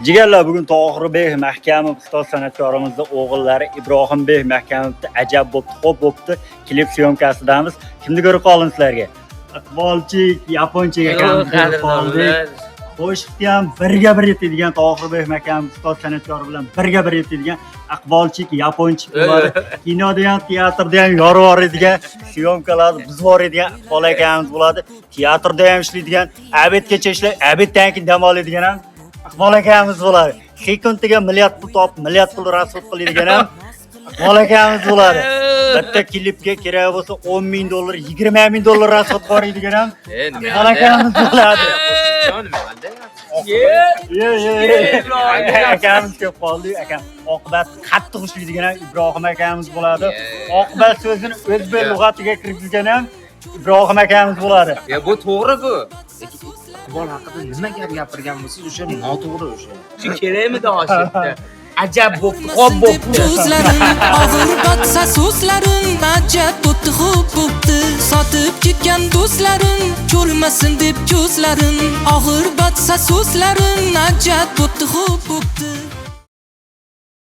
Jigarlar, bugun Tohirbek Mahkamov ustoz san'atkorimizning o'g'illari Ibrohimbek Mahkamovni ajab bo'pti, xo'p bo'pti. Klip syomkasidamiz. Kimni ko'rib qolding sizlarga? Iqbolchik, Yaponchik akamizni ko'rib qoldik. Qo'shiqni ham birga bir aytadigan Tohirbek Mahkamov ustoz san'atkori bilan birga bir aytadigan Iqbolchik, Yaponchik bo'ladi. Kinoda ham, teatrda ham yorib edigan, syomkalar biz bor edigan Iqbol akamiz bo'ladi. Teatrda ham ishlaydigan, abedgacha ishlaydi, abeddan keyin dam oladigan ham Iqbol akamiz bo'ladi. Sekundiga milliard pul topib, milliard pul rasxod qiladigan ham Iqbol akamiz bo'ladi. Bitta klipga kerak bo'lsa $10,000, $20,000 rasxod qo'yadigan ham Iqbol akamiz bo'ladi. Akamiz ko'p qoldi, akam. Oqibat qattiq ushlaydigan ham Ibrohim akamiz bo'ladi. Oqibat so'zini o'zbek lug'atiga kiritgan ham Ibrohim akamiz bo'ladi. Bu to'g'ri bu. Iqbol haqida nima gap gapirgan bo'lsangiz, o'sha noto'g'ri o'sha. Shu kerakmidi oshitda? Ajab bo'pti, xo'p bo'pti. Og'ir botsa so'zlarim, ajab bo'pti, xo'p bo'pti. Sotib ketgan do'stlarim, cho'lmasin deb ko'zlarim. Og'ir botsa so'zlarim, ajab bo'pti, xo'p bo'pti.